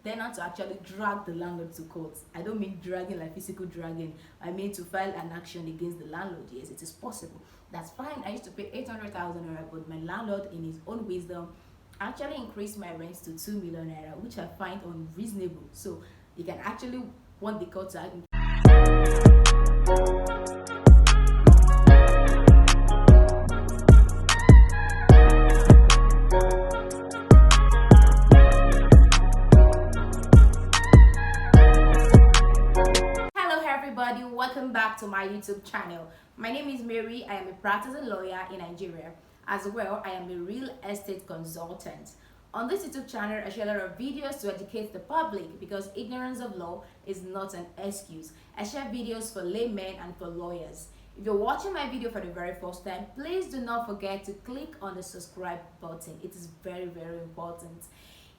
tenant to actually drag the landlord to court. I don't mean dragging like physical dragging. I mean to file an action against the landlord. Yes, it is possible. That's fine. I used to pay 800,000 naira, but my landlord, in his own wisdom, actually increased my rent to 2 million naira, which I find unreasonable. So you can actually want the court to everybody, welcome back to my YouTube channel. My name is Mary. I am a practicing lawyer in Nigeria. As well, I am a real estate consultant. On this YouTube channel, I share a lot of videos to educate the public because ignorance of law is not an excuse. I share videos for laymen and for lawyers. If you're watching my video for the very first time, please do not forget to click on the subscribe button. It is very, very important.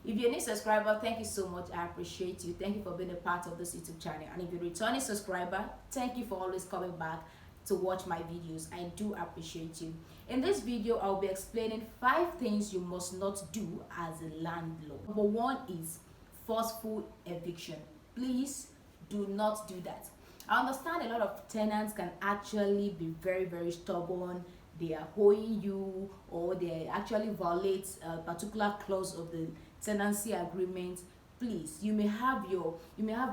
If you're a new subscriber, thank you so much. I appreciate you. Thank you for being a part of this YouTube channel. And if you're a returning subscriber, thank you for always coming back to watch my videos. I do appreciate you. In this video, I'll be explaining 5 things you must not do as a landlord. Number 1 is forceful eviction. Please do not do that. I understand a lot of tenants can actually be very, very stubborn. They are owing you, or they actually violate a particular clause of the tenancy agreement. Please, you may have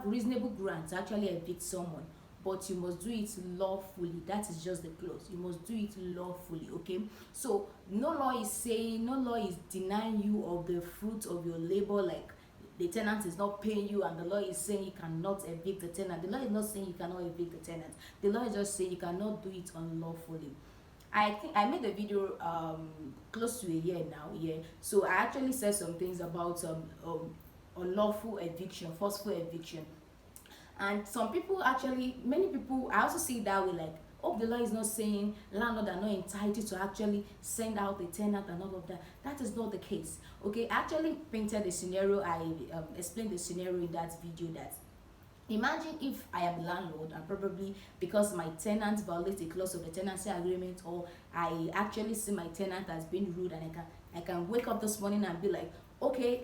reasonable grounds to actually evict someone, but you must do it lawfully. That is just the clause. You must do it lawfully. Okay, so no law is denying you of the fruit of your labor, like the tenant is not paying you and the law is saying you cannot evict the tenant. The law is not saying you cannot evict the tenant. The law is just saying you cannot do it unlawfully. I think I made a video close to a year now. Yeah, so I actually said some things about unlawful eviction, forceful eviction, and some people many people, I also see that way, like, oh, the law is not saying landlords are not entitled to actually send out the tenant and all of that. That is not the case. Okay, I actually painted the scenario. I explained the scenario in that video. That imagine if I am a landlord and probably because my tenant violates a clause of the tenancy agreement, or I actually see my tenant as being rude, and I can wake up this morning and be like, okay,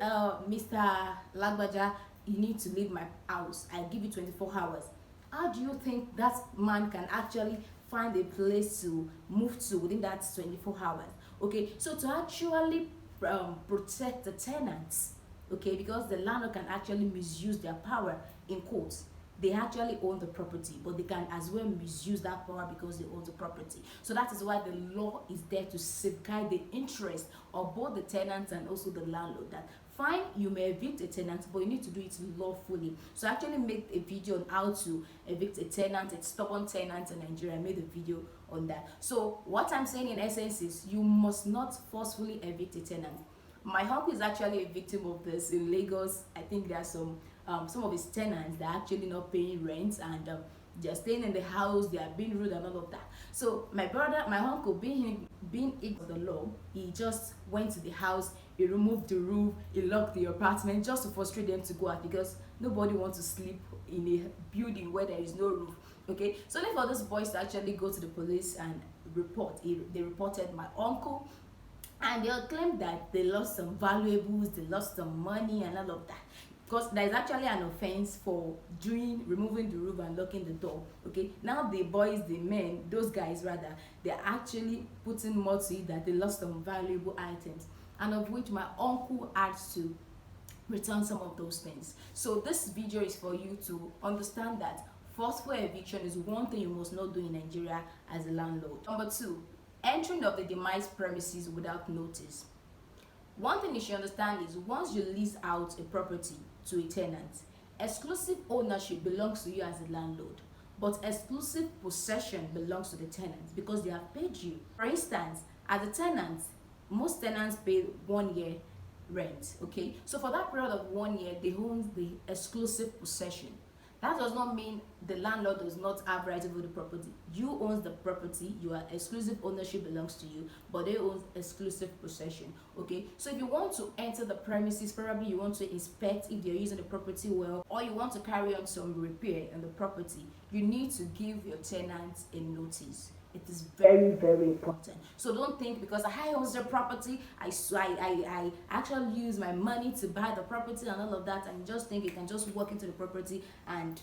Mr. Lagbaja, you need to leave my house. I give you 24 hours. How do you think that man can actually find a place to move to within that 24 hours? Okay, so to actually protect the tenants, okay, because the landlord can actually misuse their power in court. They actually own the property, but they can as well misuse that power because they own the property. So that is why the law is there to safeguard the interest of both the tenants and also the landlord. That fine, you may evict a tenant, but you need to do it lawfully. So I actually made a video on how to evict a tenant, a stubborn tenant in Nigeria. I made a video on that. So what I'm saying in essence is you must not forcefully evict a tenant. My uncle is actually a victim of this in Lagos. I think there are some of his tenants that are actually not paying rent, and they're staying in the house, they are being rude and all of that. So my uncle, being ignorant of the law, he just went to the house, he removed the roof, he locked the apartment just to frustrate them to go out, because nobody wants to sleep in a building where there is no roof. Okay, so then for those boys to actually go to the police and report, they reported my uncle. And they'll claim that they lost some valuables, they lost some money and all of that. Because there's actually an offense for removing the roof and locking the door. Okay, now the boys, the men, those guys rather, they're actually putting more to it, that they lost some valuable items, and of which my uncle had to return some of those things. So this video is for you to understand that forceful eviction is one thing you must not do in Nigeria as a landlord. Number 2, entering of the demised premises without notice. One thing you should understand is once you lease out a property to a tenant, exclusive ownership belongs to you as a landlord, but exclusive possession belongs to the tenant because they have paid you. For instance, as a tenant, most tenants pay 1 year rent. Okay, so for that period of 1 year, they own the exclusive possession. That does not mean the landlord does not have right over the property. You own the property, your exclusive ownership belongs to you, but they own exclusive possession. Okay, so if you want to enter the premises, probably you want to inspect if they're using the property well, or you want to carry on some repair on the property, you need to give your tenant a notice. It is very, very important. So don't think because I own the property, I actually use my money to buy the property and all of that, and just think you can just walk into the property and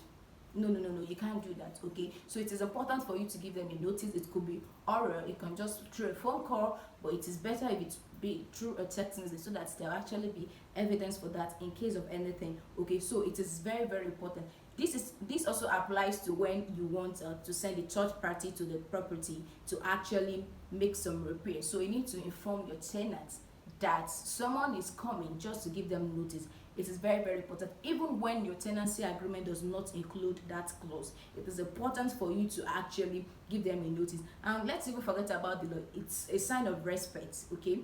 no, you can't do that. Okay, so it is important for you to give them a notice. It could be oral, you can just through a phone call, but it is better if it be through a text message so that there will actually be evidence for that in case of anything. Okay, so it is very, very important. This also applies to when you want to send a third party to the property to actually make some repairs. So you need to inform your tenants that someone is coming, just to give them notice. It is very, very important. Even when your tenancy agreement does not include that clause, it is important for you to actually give them a notice. And let's even forget about the law. It's a sign of respect. Okay,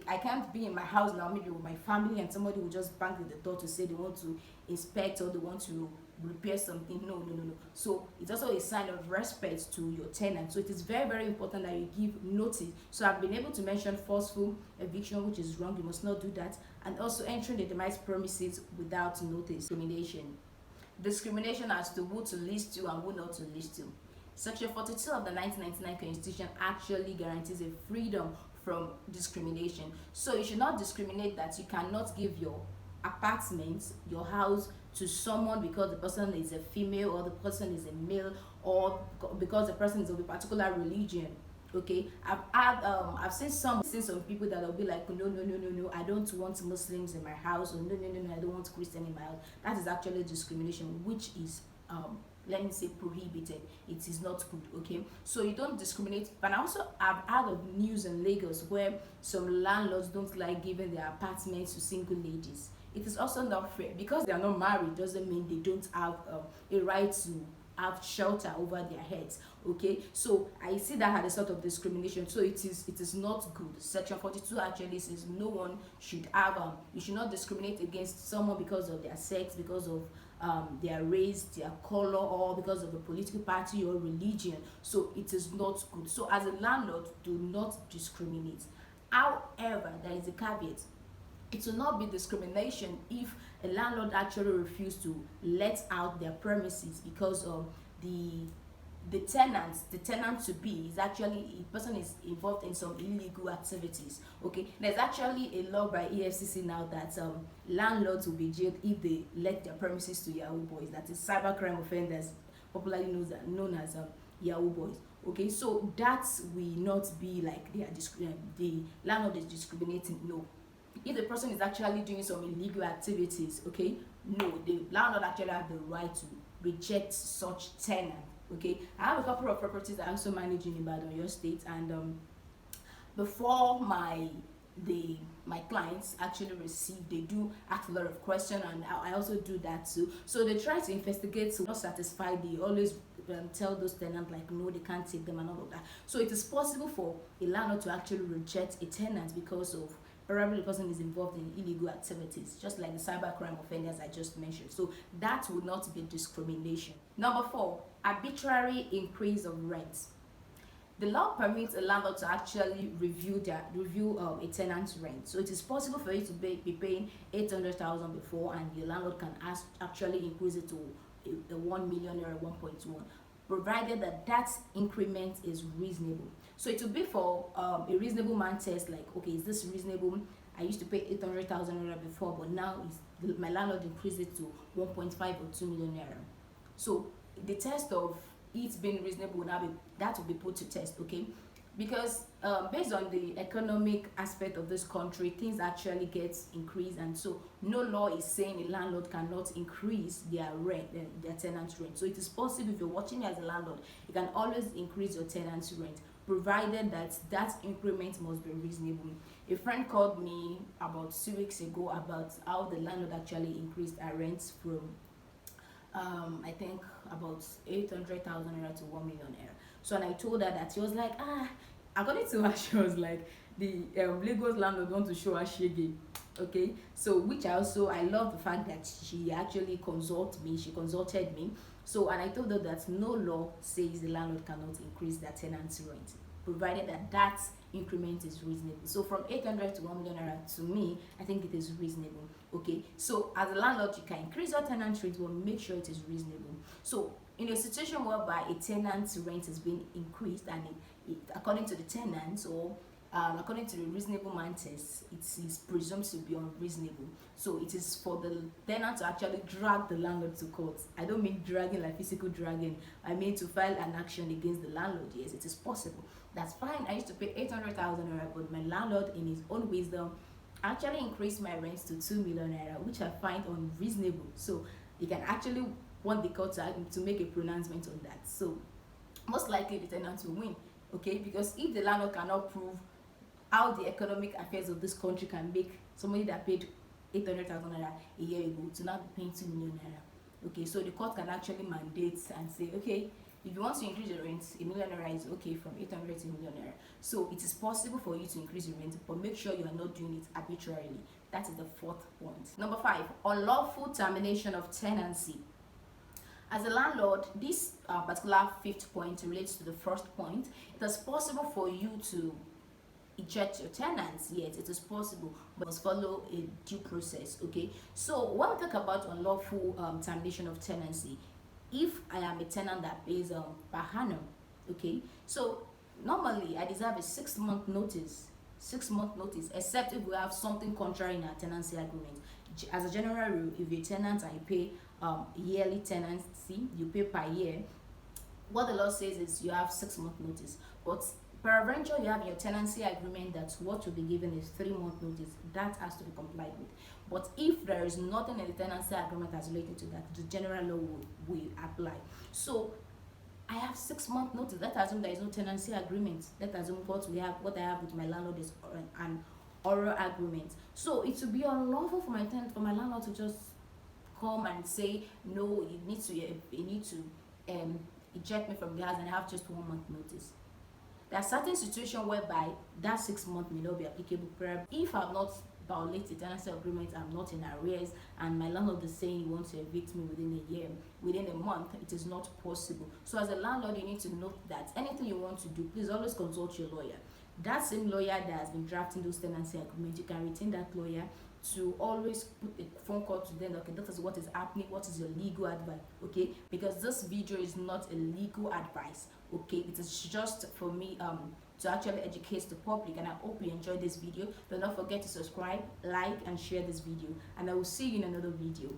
I can't be in my house now, maybe with my family, and somebody will just bang at the door to say they want to inspect or they want to repair something. No. So it's also a sign of respect to your tenant. So it is very, very important that you give notice. So I've been able to mention forceful eviction, which is wrong. You must not do that. And also entering the demised premises without notice. Discrimination as to who to lease to and who not to lease to. Section 42 of the 1999 Constitution actually guarantees a freedom from discrimination. So you should not discriminate that you cannot give your apartment, your house, to someone because the person is a female or the person is a male or because the person is of a particular religion. Okay, I've seen some people that will be like, no, I don't want Muslims in my house, or no, I don't want Christian in my house. That is actually discrimination, which is let me say prohibited. It is not good. Okay, so you don't discriminate. But also I've heard of news in Lagos where some landlords don't like giving their apartments to single ladies. It is also not fair. Because they are not married doesn't mean they don't have a right to have shelter over their heads. Okay, so I see that as a sort of discrimination. So it is not good. Section 42 actually says no one should have you should not discriminate against someone because of their sex, because of their race, their color, or because of a political party or religion. So it is not good. So as a landlord, do not discriminate. However, there is a caveat. It will not be discrimination if a landlord actually refuses to let out their premises because of the tenant to be is actually a person is involved in some illegal activities. Okay, there's actually a law by EFCC now that landlords will be jailed if they let their premises to Yahoo boys. That is cybercrime offenders, popularly known as Yahoo boys. Okay, so that will not be like the landlord is discriminating. No. If the person is actually doing some illegal activities, okay, no, the landlord actually have the right to reject such tenant. Okay, I have a couple of properties I also manage in Ibadan, your state, and before my clients actually receive, they do ask a lot of questions, and I also do that too. So they try to investigate, so not satisfied, they always tell those tenants like no, they can't take them and all of that. So it is possible for a landlord to actually reject a tenant because of probably the person is involved in illegal activities, just like the cybercrime offenders I just mentioned. So that would not be discrimination. Number 4, arbitrary increase of rent. The law permits a landlord to actually review a tenant's rent. So it is possible for you to be paying 800,000 before, and your landlord can actually increase it to a 1 million or 1.1, provided that increment is reasonable. So it will be for a reasonable man test, like, okay, is this reasonable? I used to pay 800,000 naira before, but now my landlord increased it to 1.5 or 2 million naira. So the test of it being reasonable that will be put to test. Okay, because based on the economic aspect of this country, things actually get increased, and so no law is saying a landlord cannot increase their rent, their tenant's rent. So it is possible. If you're watching me as a landlord, you can always increase your tenant's rent, provided that increment must be reasonable. A friend called me about 2 weeks ago about how the landlord actually increased our rents from I think about 800,000 naira to 1 million naira. So, and I told her that, she was like, according to her, she was like, the Lagos landlord want to show her shege. Okay, so which I love the fact that she actually consulted me. So, and I told her that no law says the landlord cannot increase their tenant's rent, provided that increment is reasonable. So from 800 to 1 million naira, to me, I think it is reasonable. Okay, so as a landlord, you can increase your tenant rate, but make sure it is reasonable. So in a situation whereby a tenant's rent is being increased and according to the tenant, or according to the reasonable man test, it is presumed to be unreasonable. So it is for the tenant to actually drag the landlord to court. I don't mean dragging like physical dragging. I mean to file an action against the landlord. Yes, it is possible. That's fine. I used to pay 800,000 naira, but my landlord, in his own wisdom, actually increased my rent to 2 million naira, which I find unreasonable. So you can actually want the court to make a pronouncement on that. So most likely the tenant will win. Okay, because if the landlord cannot prove how the economic affairs of this country can make somebody that paid 800,000 naira a year ago to now be paying 2 million naira. Okay, so the court can actually mandate and say, okay, if you want to increase your rent, a million naira is okay from 800 to a million naira. So it is possible for you to increase your rent, but make sure you are not doing it arbitrarily. That is the fourth point. Number 5, unlawful termination of tenancy. As a landlord, this particular fifth point relates to the first point. It is possible for you to eject your tenants. Yes, it is possible, but must follow a due process. Okay, so when we talk about unlawful termination of tenancy, if I am a tenant that pays per annum, okay, so normally I deserve a 6-month notice. 6-month notice, except if we have something contrary in our tenancy agreement. As a general rule, if you're a tenant and you pay yearly tenancy, you pay per year, what the law says is you have 6-month notice. But peradventure, you have your tenancy agreement that what will be given is 3-month notice. That has to be complied with. But if there is nothing in the tenancy agreement as related to that, the general law will apply. So I have 6-month notice. Let's assume there is no tenancy agreement. Let's assume what I have with my landlord is an oral agreement. So it will be unlawful for my landlord to just come and say, no, you need to eject me from the house, and I have just 1 month notice. There are certain situations whereby that 6 months may not be applicable. If I'm not violated the tenancy agreement, I'm not in arrears, and my landlord is saying he wants to evict me within a year, within a month, it is not possible. So as a landlord, you need to note that anything you want to do, please always consult your lawyer. That same lawyer that has been drafting those tenancy agreements, you can retain that lawyer to always put a phone call to them. Okay, that is what is happening, what is your legal advice. Okay, because this video is not a legal advice. Okay, it is just for me to actually educate the public, and I hope you enjoyed this video. Do not forget to subscribe, like, and share this video, and I will see you in another video.